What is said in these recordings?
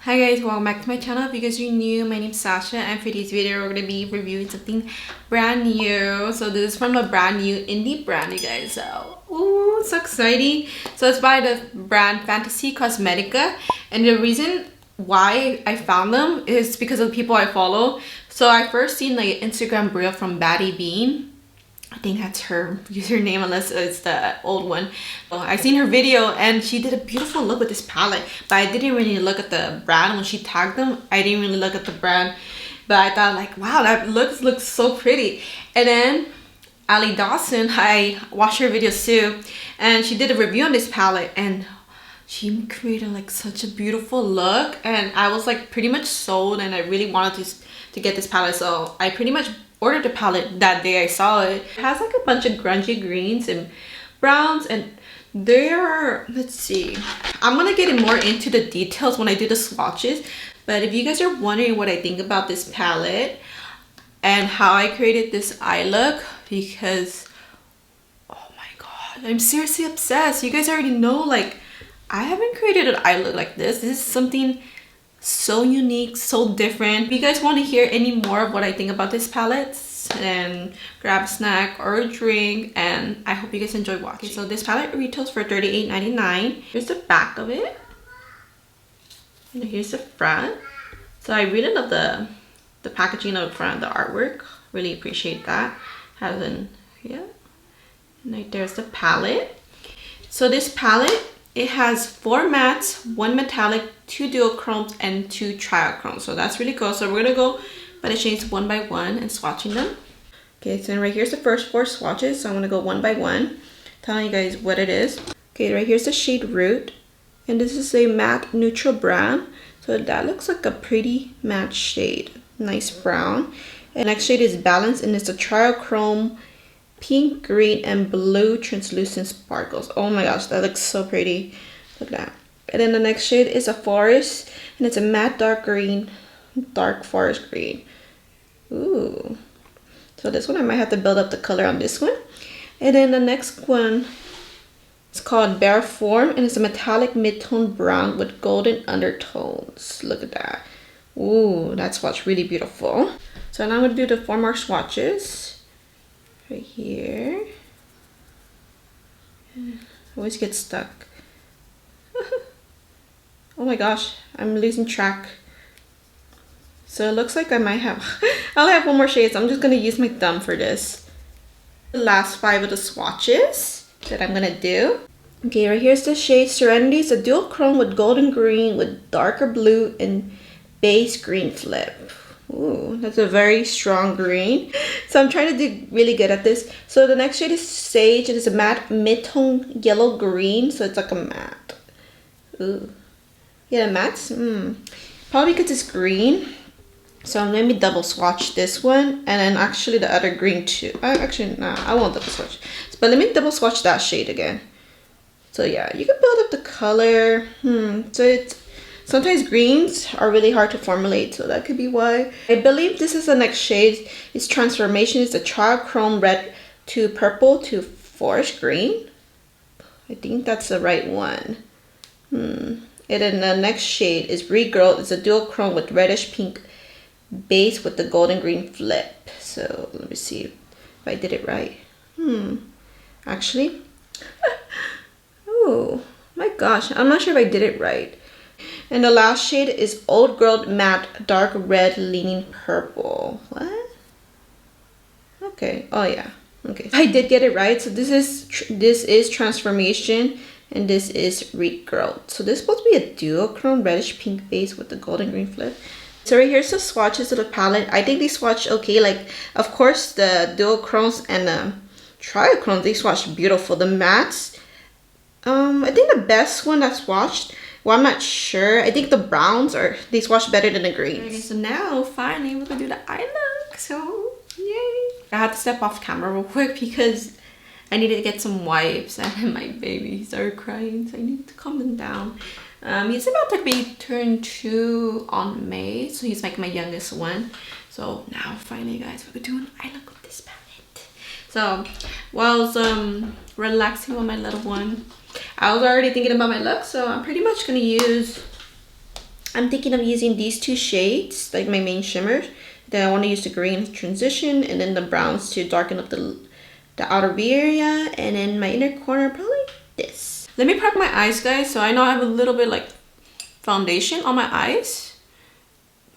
Hi guys, welcome back to my channel. If you guys are new, my name's Sasha, and for today's video we're going to be reviewing something brand new. So this is from a brand new indie brand, you guys. So ooh, so exciting. So it's by the brand Cosmetica, and the reason why I found them is because of the people I follow. So I first seen like Instagram reel from Baddie Bean. I think that's her username unless it's the old one. Well, I seen her video and she did a beautiful look with this palette, but I didn't really look at the brand when she tagged them. I didn't really look at the brand, but I thought like, wow, that looks so pretty. And then Ali Dawson, I watched her videos too, and she did a review on this palette and she created like such a beautiful look, and I was like pretty much sold, and I really wanted to get this palette. So I pretty much ordered the palette that day I saw it. It has like a bunch of grungy greens and browns, and they're, let's see, I'm gonna get more into the details when I do the swatches. But if you guys are wondering what I think about this palette and how I created this eye look, because oh my god, I'm seriously obsessed. You guys already know, like, I haven't created an eye look like this. This is something so unique, so different. If you guys want to hear any more of what I think about this palette, and grab a snack or a drink, and I hope you guys enjoy watching. So this palette retails for $38.99. Here's the back of it, and here's the front. So I really love the packaging of the front, the artwork. Really appreciate that. Has an, yeah, and right there's the palette. So this palette, it has 4 mattes, 1 metallic, 2 duochromes, and 2 triochromes. So that's really cool. So we're gonna go by the shades one by one and swatching them. Okay, so right here's the first 4 swatches. So I'm gonna go one by one, telling you guys what it is. Okay, right here's the shade Root, and this is a matte neutral brown. So that looks like a pretty matte shade, nice brown. And next shade is Balance, and it's a triochrome pink, green, and blue translucent sparkles. Oh my gosh, that looks so pretty. Look at that. And then the next shade is a Forest, and it's a matte dark green, dark forest green. Ooh. So this one I might have to build up the color on this one. And then the next one is called Bare Form, and it's a metallic mid-tone brown with golden undertones. Look at that. Ooh, that swatch really beautiful. So now I'm gonna do the 4 more swatches. Right here. Always get stuck. Oh my gosh, I'm losing track. So it looks like I might have I only have 1 more shade, so I'm just gonna use my thumb for this. The last 5 of the swatches that I'm gonna do. Okay, right here's the shade Serenity. It's a dual chrome with golden green with darker blue and base green flip. Ooh, that's a very strong green. So I'm trying to do really good at this. So the next shade is Sage. It is a matte mid-tone yellow green. So it's like a matte. Ooh. Yeah, the mattes. Probably because it's green. So let me double swatch this one. And then actually the other green too. Actually, nah, I won't double swatch. But let me double swatch that shade again. So yeah, you can build up the color. So it's, sometimes greens are really hard to formulate, so that could be why. I believe this is the next shade. Its transformation is the triochrome red to purple to forest green. I think that's the right one. And then the next shade is Regirl. It's a duochrome with reddish pink base with the golden green flip. So let me see if I did it right. Actually, oh my gosh, I'm not sure if I did it right. And the last shade is Old Girl Matte Dark Red Leaning Purple. What? Okay. Oh yeah. Okay. I did get it right. So this is Transformation, and this is Regirl. So this is supposed to be a duochrome reddish pink base with the golden green flip. So right here's the swatches of the palette. I think they swatch okay. Like, of course, the duochromes and the triochromes, they swatch beautiful. The mattes, I think the best one that's swatched, well, I'm not sure. I think the browns they swatch better than the greens. Okay, so now finally we're gonna do the eye look. So yay! I had to step off camera real quick because I needed to get some wipes, and my baby started crying, so I needed to calm him down. He's about to be turned 2 on May, so he's like my youngest one. So now finally, guys, we're doing eye look with this palette. So while I was relaxing with my little one, I was already thinking about my look, so I'm pretty much gonna use I'm thinking of using these two shades, like my main shimmers. Then I want to use the green transition and then the browns to darken up the outer V area. And then my inner corner, probably this. Let me prep my eyes, guys. So I know I have a little bit like foundation on my eyes.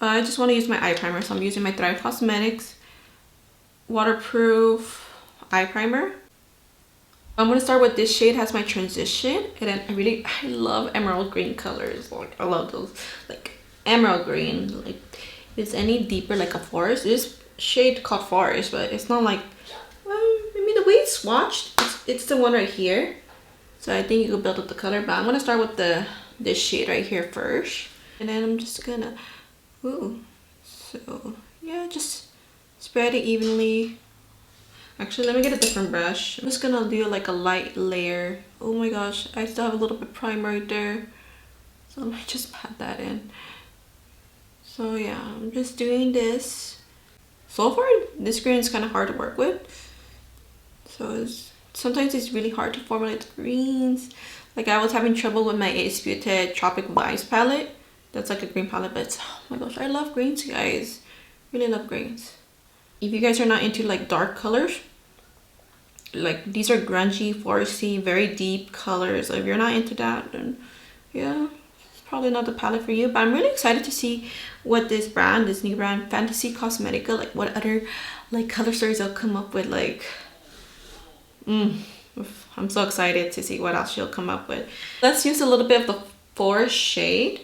I just want to use my eye primer. So I'm using my Druid Cosmetics waterproof eye primer. I'm going to start with this shade, has my transition. And then I love emerald green colors. Like, I love those. Like emerald green. Like if it's any deeper like a forest. This shade called forest, but it's not like, well, I mean the way it's swatched, it's the one right here. So I think you could build up the color, but I'm going to start with this shade right here first. And then I'm just going to, so yeah, just spread it evenly. Actually, let me get a different brush. I'm just gonna do like a light layer. Oh my gosh, I still have a little bit of primer right there. So I might just pat that in. So yeah, I'm just doing this. So far, this green is kind of hard to work with. So sometimes it's really hard to formulate the greens. Like I was having trouble with my Ipsy Tropic Vibes palette. That's like a green palette, but oh my gosh, I love greens, guys. Really love greens. If you guys are not into like dark colors, like these are grungy, foresty, very deep colors. If you're not into that, then yeah, it's probably not the palette for you. But I'm really excited to see what this new brand, Fantasy Cosmetica, like what other like color stories they'll come up with. Like, I'm so excited to see what else she'll come up with. Let's use a little bit of the forest shade.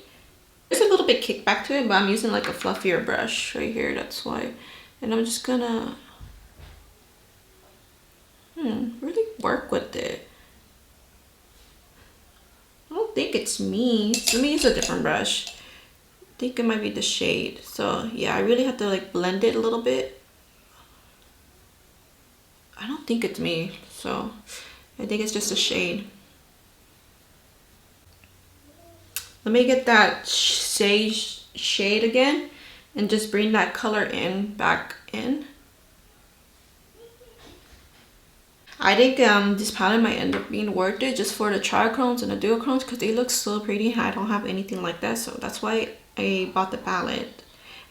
There's a little bit kickback to it, but I'm using like a fluffier brush right here. That's why. And I'm just gonna really work with it. I don't think it's me. So let me use a different brush. I think it might be the shade. So yeah, I really have to like blend it a little bit. I don't think it's me. So I think it's just a shade. Let me get that sage shade again and just bring that color back in. I think this palette might end up being worth it just for the trichromes and the duochromes because they look so pretty and I don't have anything like that, so that's why I bought the palette.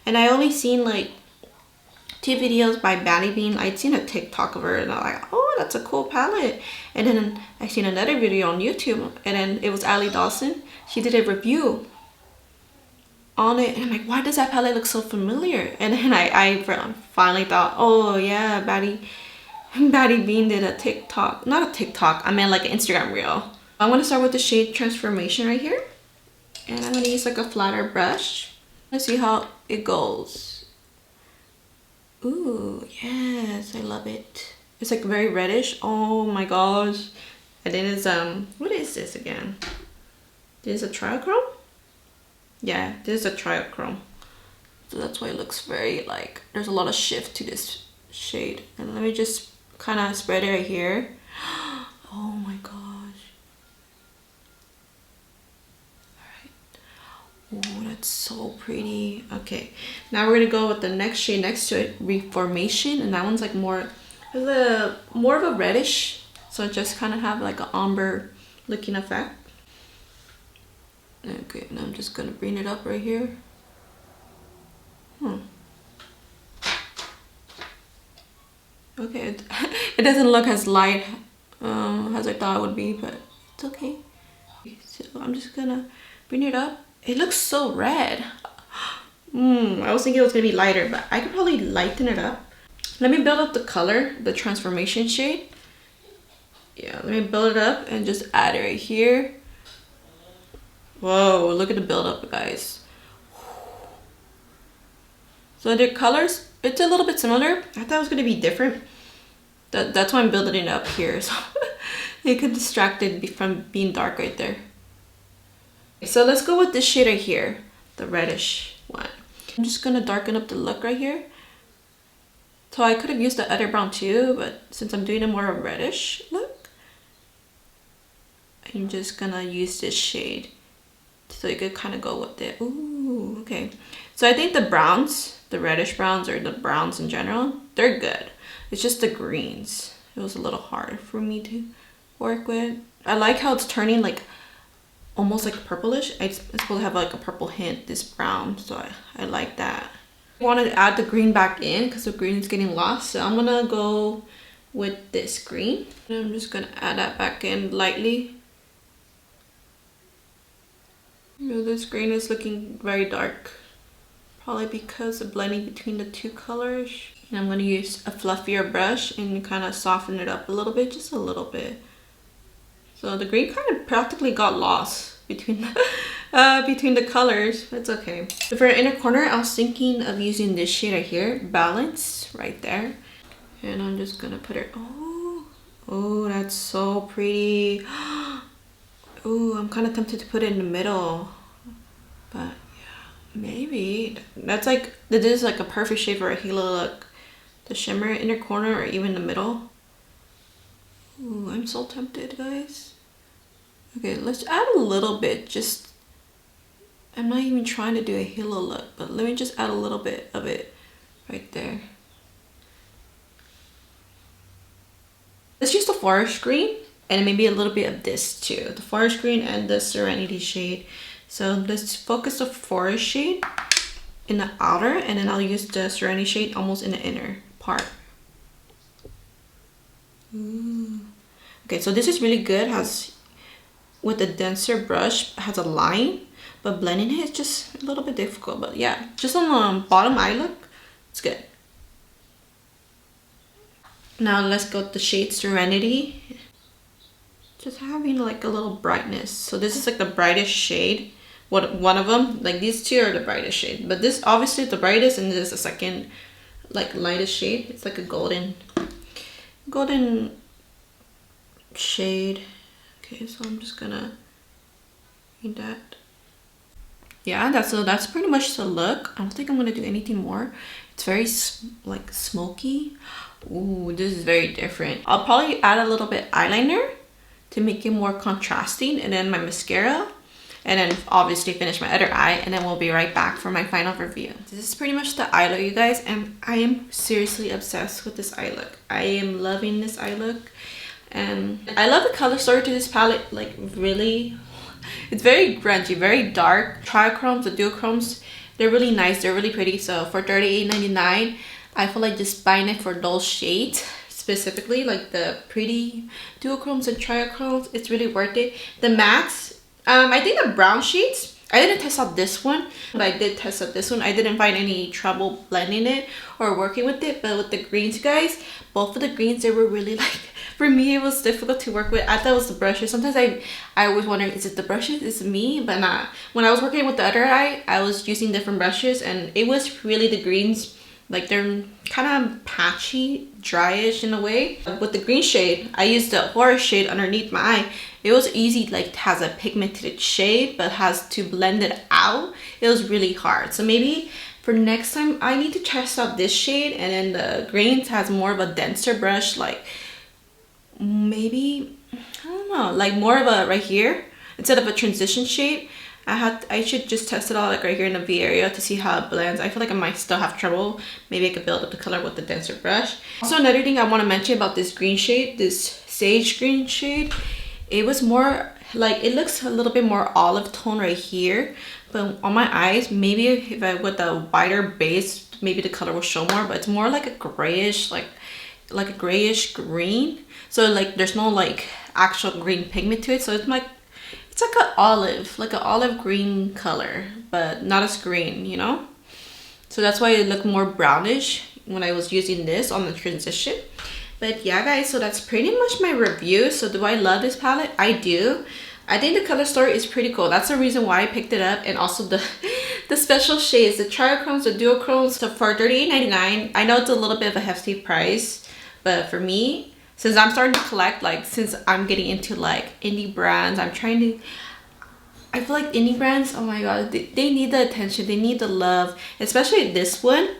And I only seen like 2 videos by Batty Bean. I'd seen a TikTok of her and I'm like, oh, that's a cool palette. And then I seen another video on YouTube and then it was Ali Dawson. She did a review on it and I'm like, why does that palette look so familiar? And then I finally thought, oh yeah, Batty Bean did a TikTok, not a TikTok, I meant like an Instagram reel. I'm going to start with the shade Transformation right here. And I'm going to use like a flatter brush. Let's see how it goes. Ooh, yes, I love it. It's like very reddish. Oh my gosh. And then it's, what is this again? This is a triochrome? Yeah, this is a triochrome. So that's why it looks very like, there's a lot of shift to this shade. And let me just kind of spread it right here. Oh my gosh. Alright. Oh, that's so pretty. Okay, now we're gonna go with the next shade next to it, Reformation, and that one's like more of a reddish, so it just kind of have like an umber looking effect. Okay, and I'm just gonna bring it up right here. Okay, it doesn't look as light as I thought it would be, but it's okay. So I'm just gonna bring it up. It looks so red. I was thinking it was gonna be lighter, but I could probably lighten it up. Let me build up the color, the Transformation shade. Yeah, let me build it up and just add it right here. Whoa, look at the build up, guys. So the colors, it's a little bit similar. I thought it was gonna be different. That's why I'm building it up here, so it could distract it from being dark right there. So let's go with this shade right here, the reddish one. I'm just gonna darken up the look right here. So I could have used the other brown too, but since I'm doing a more reddish look, I'm just gonna use this shade so you could kind of go with it. Ooh, okay. So I think the browns, the reddish browns, or the browns in general, they're good. It's just the greens. It was a little hard for me to work with. I like how it's turning like almost like purplish. It's supposed to have like a purple hint, this brown, so I like that. I wanted to add the green back in because the green is getting lost, so I'm gonna go with this green. And I'm just gonna add that back in lightly. You know, this green is looking very dark, probably because of blending between the two colors. And I'm gonna use a fluffier brush and kind of soften it up a little bit, just a little bit. So the green kind of practically got lost between the colors. It's okay. For the inner corner, I was thinking of using this shade right here, Balance, right there. And I'm just gonna put it, oh, that's so pretty. Oh, I'm kind of tempted to put it in the middle, but yeah, maybe. That's like, this is like a perfect shade for a halo look. The shimmer inner corner or even the middle. Ooh, I'm so tempted, guys. Okay, let's add a little bit. Just, I'm not even trying to do a halo look, but let me just add a little bit of it right there. Let's use the forest green and maybe a little bit of this too. The forest green and the Serenity shade. So let's focus the forest shade in the outer, and then I'll use the Serenity shade almost in the inner part. Ooh. Okay, so this is really good. Has, with a denser brush, has a line, but blending it is just a little bit difficult. But yeah, just on the bottom eye look, it's good. Now let's go with the shade Serenity. Just having like a little brightness. So this is like the brightest shade. One of them, like these two are the brightest shade, but this obviously the brightest, and this is the second like lightest shade. It's like a golden shade. Okay, so I'm just gonna read that. Yeah, that's pretty much the look. I don't think I'm gonna do anything more. It's very like smoky. Ooh, this is very different. I'll probably add a little bit eyeliner to make it more contrasting, and then my mascara, and then obviously finish my other eye, and then we'll be right back for my final review. This is pretty much the eye look, you guys, and I am seriously obsessed with this eye look. I am loving this eye look, and I love the color story to this palette. Like, really, it's very grungy, very dark. Trichromes, the duochromes, they're really nice, they're really pretty. So for $38.99, I feel like just buying it for those shades, specifically like the pretty duochromes and trichromes, it's really worth it. The mattes, I think the brown shades, I didn't test out this one, but I did test out this one. I didn't find any trouble blending it or working with it. But with the greens, guys, both of the greens, they were really like, for me, it was difficult to work with. I thought it was the brushes. Sometimes I always wonder, is it the brushes? Is it me? But not. When I was working with the other eye, I was using different brushes, and it was really the greens. Like, they're kind of patchy, dryish in a way. With the green shade, I used the forest shade underneath my eye. It was easy, like, it has a pigmented shade, but has to blend it out. It was really hard. So maybe for next time, I need to test out this shade, and then the greens has more of a denser brush, like maybe, I don't know, like more of a right here instead of a transition shade. I should just test it all like right here in the V area to see how it blends. I feel like I might still have trouble. Maybe I could build up the color with the denser brush. Also, another thing I want to mention about this green shade, this sage green shade, it was more like, it looks a little bit more olive tone right here, but on my eyes, maybe if I with a wider base, maybe the color will show more, but it's more like a grayish, like a grayish green. So like there's no like actual green pigment to it, so it's like an olive green color, but not as green, you know? So that's why it looked more brownish when I was using this on the transition. But yeah, guys, so that's pretty much my review. So do I love this palette? I do. I think the color story is pretty cool. That's the reason why I picked it up. And also the special shades, the trichromes, the duochromes. So for $38.99, I know it's a little bit of a hefty price, but for me, since I'm starting to collect, like, since I'm getting into like indie brands, I feel like indie brands, oh my god, they need the attention, they need the love, especially this one.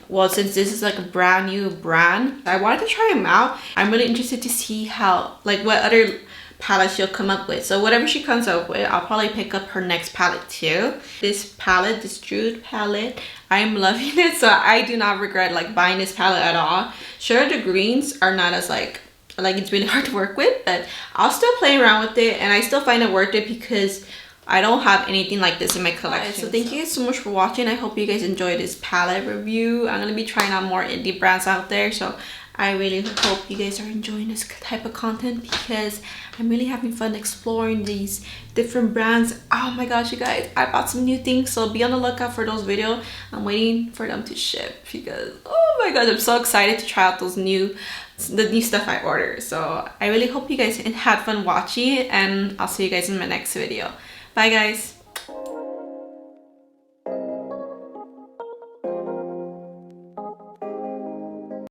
Well, since this is like a brand new brand, I wanted to try them out. I'm really interested to see how, like, what other palettes she'll come up with. So whatever she comes up with, I'll probably pick up her next palette too. This palette, this Druid palette, I'm loving it. So I do not regret like buying this palette at all. Sure, the greens are not as like like it's really hard to work with, but I'll still play around with it, and I still find it worth it because I don't have anything like this in my collection. So thank you guys so much for watching. I hope you guys enjoyed this palette review. I'm gonna be trying out more indie brands out there, so I really hope you guys are enjoying this type of content because I'm really having fun exploring these different brands. Oh my gosh, you guys, I bought some new things, so be on the lookout for those videos. I'm waiting for them to ship because oh my god, I'm so excited to try out the new stuff I ordered. So I really hope you guys had fun watching, and I'll see you guys in my next video. Bye guys.